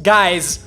Guys,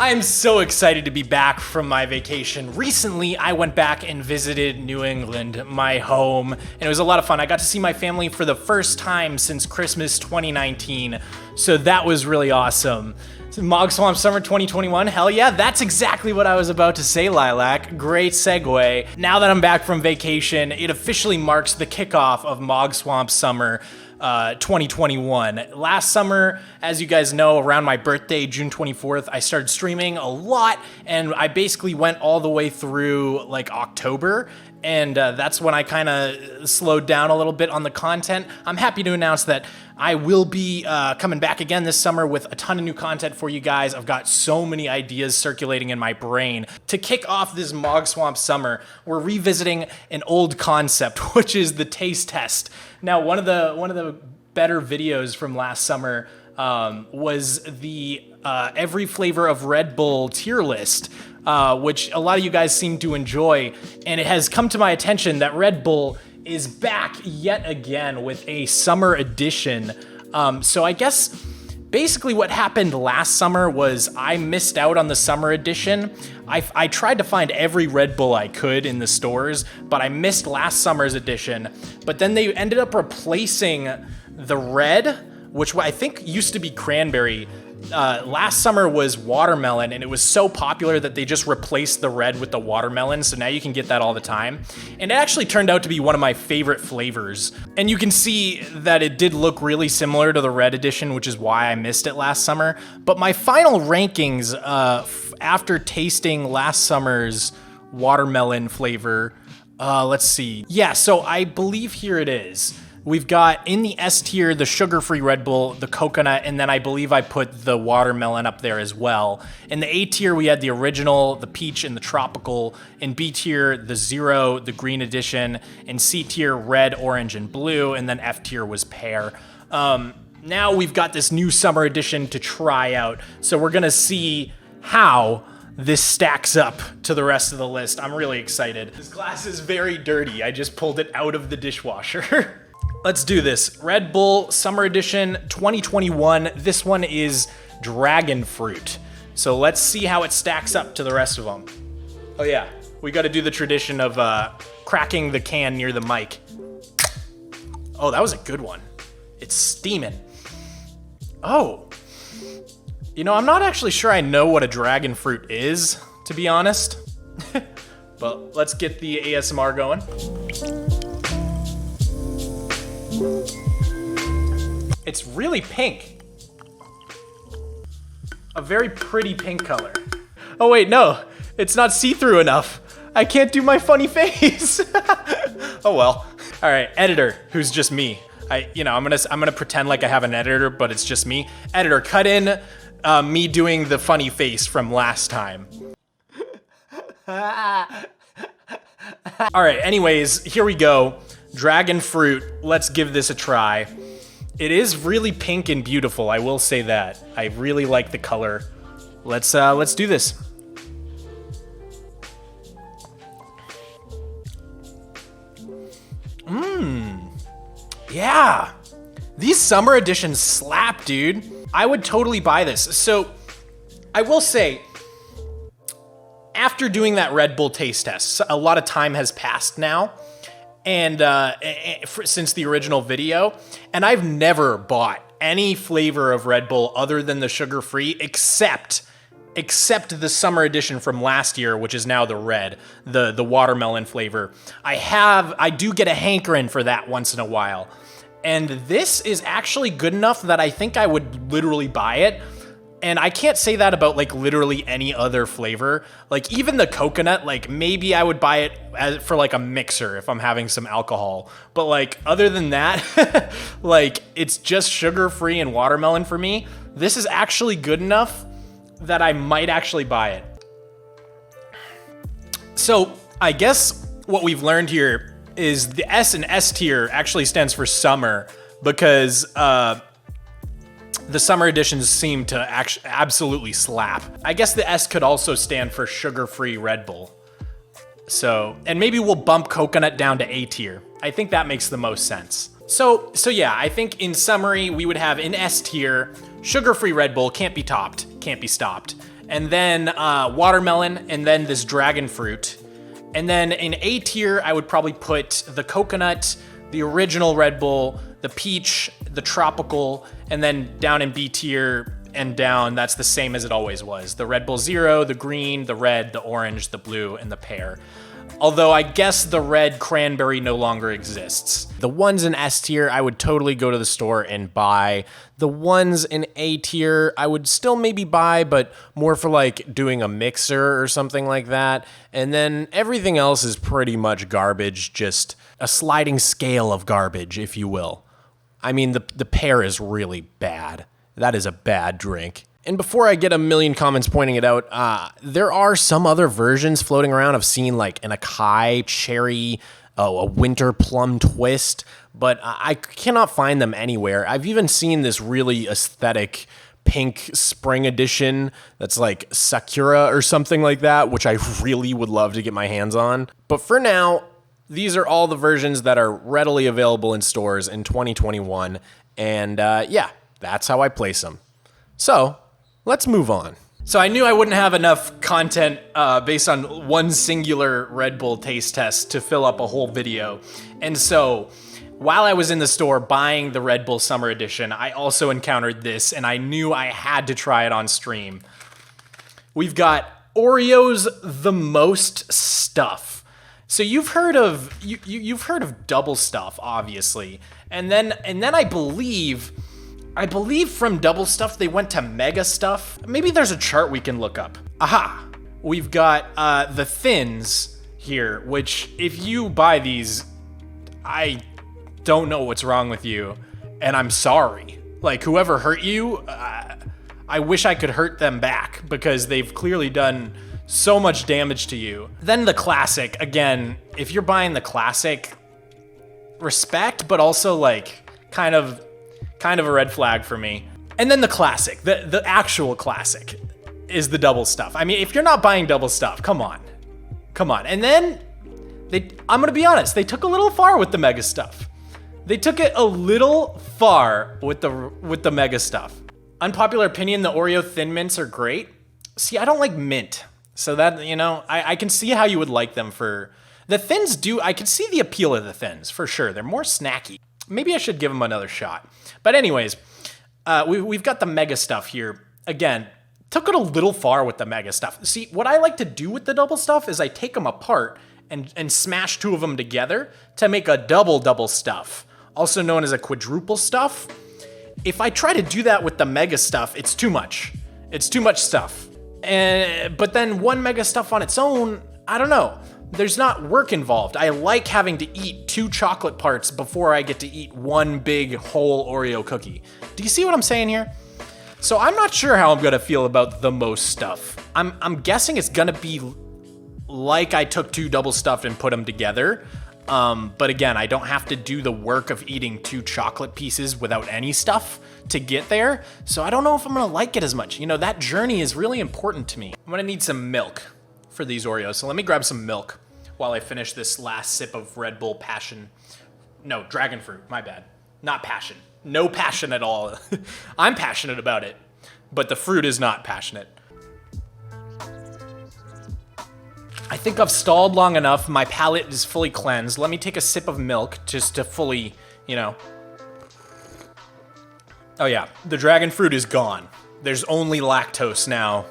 I'm so excited to be back from my vacation. Recently, I went back and visited New England, my home, and it was a lot of fun. I got to see my family for the first time since Christmas 2019, so that was really awesome. MOGSWAMP Summer 2021, hell yeah, that's exactly what I was about to say, Lilac. Great segue. Now that I'm back from vacation, it officially marks the kickoff of MOGSWAMP Summer 2021. Last summer, as you guys know, around my birthday, June 24th, I started streaming a lot, and I basically went all the way through like October, and that's when I kind of slowed down a little bit on the content. I'm happy to announce that I will be coming back again this summer with a ton of new content for you guys. I've got so many ideas circulating in my brain. To kick off this MOGSWAMP summer, we're revisiting an old concept, which is the taste test. Now, one of the better videos from last summer was the every flavor of Red Bull tier list, which a lot of you guys seem to enjoy. And it has come to my attention that Red Bull is back yet again with a summer edition. So I guess basically what happened last summer was I missed out on the summer edition. I tried to find every Red Bull I could in the stores, but I missed last summer's edition. But then they ended up replacing the red, which I think used to be cranberry. Last summer was watermelon, and it was so popular that they just replaced the red with the watermelon, so now you can get that all the time. And it actually turned out to be one of my favorite flavors. And you can see that it did look really similar to the red edition, which is why I missed it last summer. But my final rankings after tasting last summer's watermelon flavor, let's see. Yeah, so I believe here it is. We've got in the S tier, the sugar-free Red Bull, the coconut, and then I believe I put the watermelon up there as well. In the A tier, we had the original, the peach, and the tropical. In B tier, the zero, the green edition. In C tier, red, orange, and blue. And then F tier was pear. Now we've got this new summer edition to try out. So we're gonna see how this stacks up to the rest of the list. I'm really excited. This glass is very dirty. I just pulled it out of the dishwasher. Let's do this. Red Bull Summer Edition 2021. This one is dragon fruit. So let's see how it stacks up to the rest of them. Oh yeah, we got to do the tradition of cracking the can near the mic. Oh, that was a good one. It's steaming. Oh. You know, I'm not actually sure I know what a dragon fruit is, to be honest. But let's get the ASMR going. It's really pink. A very pretty pink color. Oh wait, no, it's not see-through enough. I can't do my funny face. Oh well. All right, editor, who's just me. I'm gonna pretend like I have an editor, but it's just me. Editor, cut in me doing the funny face from last time. All right, anyways, here we go. Dragon fruit, let's give this a try. It is really pink and beautiful, I will say that. I really like the color. Let's do this. Yeah. These summer editions slap, dude. I would totally buy this. So, I will say, after doing that Red Bull taste test, a lot of time has passed now. And since the original video, and I've never bought any flavor of Red Bull other than the sugar-free, except the summer edition from last year, which is now the red, the watermelon flavor. I do get a hankering for that once in a while, and this is actually good enough that I think I would literally buy it. And I can't say that about like literally any other flavor. Like even the coconut, like maybe I would buy it for like a mixer if I'm having some alcohol. But like other than that, like it's just sugar-free and watermelon for me. This is actually good enough that I might actually buy it. So I guess what we've learned here is the S in S tier actually stands for summer because the summer editions seem to absolutely slap. I guess the S could also stand for sugar-free Red Bull. So, and maybe we'll bump coconut down to A tier. I think that makes the most sense. So yeah, I think in summary, we would have in S tier, sugar-free Red Bull can't be topped. can't be stopped. And then watermelon, and then this dragon fruit. And then in A tier, I would probably put the coconut, the original Red Bull, the peach, the tropical, and then down in B tier and down, that's the same as it always was. The Red Bull Zero, the green, the red, the orange, the blue, and the pear. Although I guess the red cranberry no longer exists. The ones in S tier, I would totally go to the store and buy. The ones in A tier, I would still maybe buy, but more for like doing a mixer or something like that. And then everything else is pretty much garbage, just a sliding scale of garbage, if you will. I mean, the pear is really bad. That is a bad drink. And before I get a million comments pointing it out, there are some other versions floating around. I've seen like an acai cherry, a winter plum twist, but I cannot find them anywhere. I've even seen this really aesthetic pink spring edition that's like Sakura or something like that, which I really would love to get my hands on. But for now, these are all the versions that are readily available in stores in 2021. And yeah, that's how I place them. So let's move on. So I knew I wouldn't have enough content based on one singular Red Bull taste test to fill up a whole video. And so while I was in the store buying the Red Bull Summer Edition, I also encountered this and I knew I had to try it on stream. We've got Oreos the Most Stuf. So you've heard of you've heard of double stuff, obviously. And then I believe from double stuff, they went to mega stuff. Maybe there's a chart we can look up. Aha, we've got the thins here, which if you buy these, I don't know what's wrong with you, and I'm sorry. Like, whoever hurt you, I wish I could hurt them back because they've clearly done so much damage to you. Then the classic, again, if you're buying the classic, respect, but also like kind of a red flag for me. And then the classic, the actual classic is the double stuff. I mean, if you're not buying double stuff, come on. And then I'm gonna be honest, they took a little far with the mega stuff. They took it a little far with the mega stuff. Unpopular opinion, the Oreo Thin Mints are great. See, I don't like mint. So that, you know, I can see how you would like them for, the thins I can see the appeal of the thins for sure. They're more snacky. Maybe I should give them another shot. But anyways, we've got the mega stuff here. Again, took it a little far with the mega stuff. See, what I like to do with the double stuff is I take them apart and smash two of them together to make a double stuff, also known as a quadruple stuff. If I try to do that with the mega stuff, it's too much. It's too much stuff. But then one mega stuff on its own, I don't know. There's not work involved. I like having to eat two chocolate parts before I get to eat one big whole Oreo cookie. Do you see what I'm saying here? So I'm not sure how I'm gonna feel about the Most Stuff. I'm guessing it's gonna be like I took two double stuffed and put them together. But again, I don't have to do the work of eating two chocolate pieces without any stuff to get there. So I don't know if I'm gonna like it as much. You know, that journey is really important to me. I'm gonna need some milk for these Oreos. So let me grab some milk while I finish this last sip of Red Bull Passion. No, Dragon Fruit, my bad. Not passion. No passion at all. I'm passionate about it, but the fruit is not passionate. I think I've stalled long enough. My palate is fully cleansed. Let me take a sip of milk just to fully, you know. Oh yeah, the dragon fruit is gone. There's only lactose now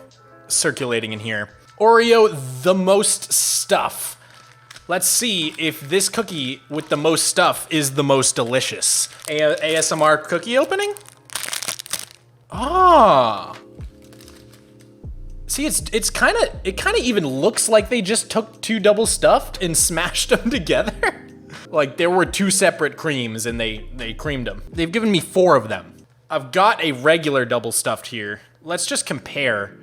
circulating in here. Oreo the Most Stuff. Let's see if this cookie with the most stuff is the most delicious. ASMR cookie opening? Ah. See, it kind of even looks like they just took two double stuffed and smashed them together. Like there were two separate creams and they creamed them. They've given me 4 of them. I've got a regular double stuffed here. Let's just compare.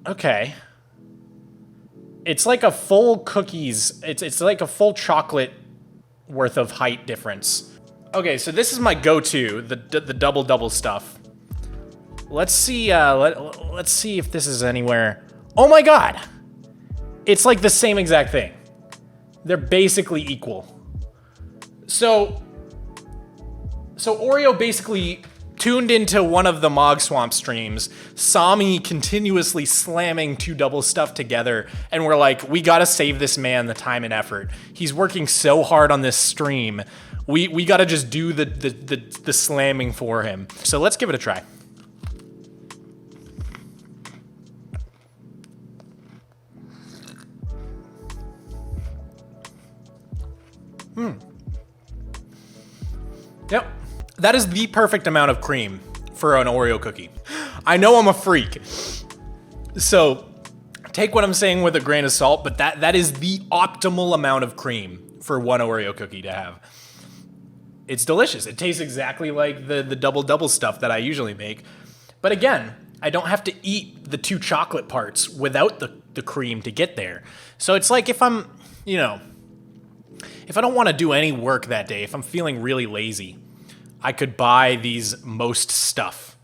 Okay. It's like a full cookies, it's like a full chocolate worth of height difference. Okay, so this is my go-to, the double stuff. Let's see, let's see if this is anywhere. Oh my God! It's like the same exact thing. They're basically equal. So Oreo basically tuned into one of the MOGSWAMP streams, saw me continuously slamming 2 double stuff together, and we're like, we gotta save this man the time and effort. He's working so hard on this stream. We gotta just do the slamming for him. So let's give it a try. Yep, that is the perfect amount of cream for an Oreo cookie. I know I'm a freak, so take what I'm saying with a grain of salt, but that is the optimal amount of cream for one Oreo cookie to have. It's delicious. It tastes exactly like the double stuff that I usually make. But again, I don't have to eat the 2 chocolate parts without the cream to get there. So it's like if I'm, you know, if I don't want to do any work that day, if I'm feeling really lazy, I could buy these Most Stuf.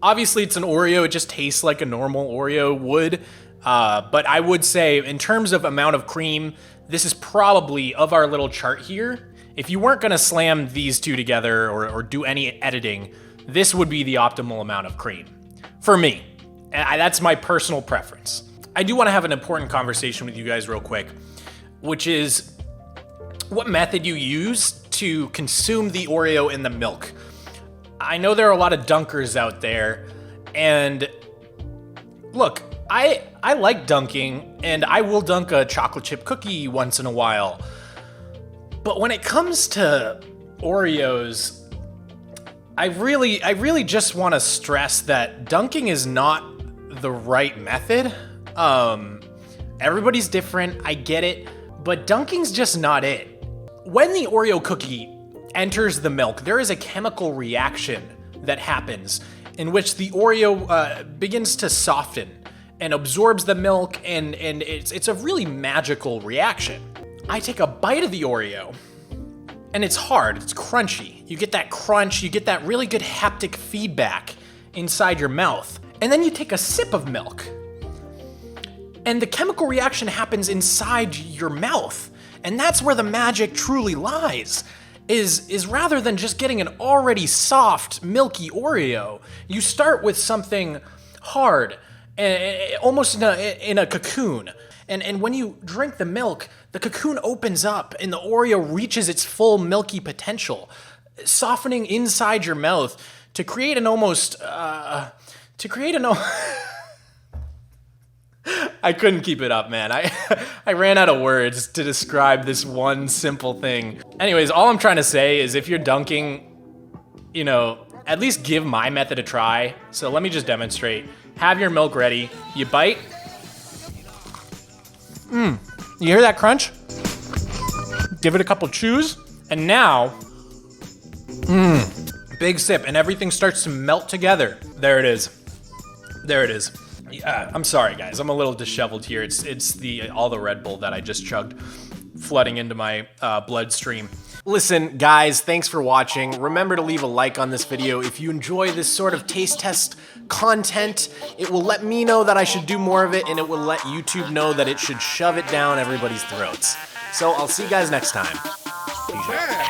Obviously, it's an Oreo. It just tastes like a normal Oreo would. But I would say, in terms of amount of cream, this is probably, of our little chart here, if you weren't going to slam these 2 together or do any editing, this would be the optimal amount of cream. For me. That's my personal preference. I do want to have an important conversation with you guys real quick, which is what method you use to consume the Oreo in the milk. I know there are a lot of dunkers out there, and look, I like dunking, and I will dunk a chocolate chip cookie once in a while. But when it comes to Oreos, I really just want to stress that dunking is not the right method. Everybody's different, I get it, but dunking's just not it. When the Oreo cookie enters the milk, there is a chemical reaction that happens in which the Oreo begins to soften and absorbs the milk, and it's a really magical reaction. I take a bite of the Oreo, and it's hard, it's crunchy. You get that crunch, you get that really good haptic feedback inside your mouth. And then you take a sip of milk, and the chemical reaction happens inside your mouth. And that's where the magic truly lies, is rather than just getting an already soft, milky Oreo, you start with something hard, almost in a cocoon. And when you drink the milk, the cocoon opens up and the Oreo reaches its full milky potential, softening inside your mouth to create an almost, I couldn't keep it up, man. I ran out of words to describe this one simple thing. Anyways, all I'm trying to say is if you're dunking, you know, at least give my method a try. So let me just demonstrate. Have your milk ready. You bite. You hear that crunch? Give it a couple chews. And now, big sip, and everything starts to melt together. There it is. There it is. I'm sorry, guys. I'm a little disheveled here. It's all the Red Bull that I just chugged flooding into my bloodstream. Listen, guys, thanks for watching. Remember to leave a like on this video. If you enjoy this sort of taste test content, it will let me know that I should do more of it, and it will let YouTube know that it should shove it down everybody's throats. So I'll see you guys next time. Peace out.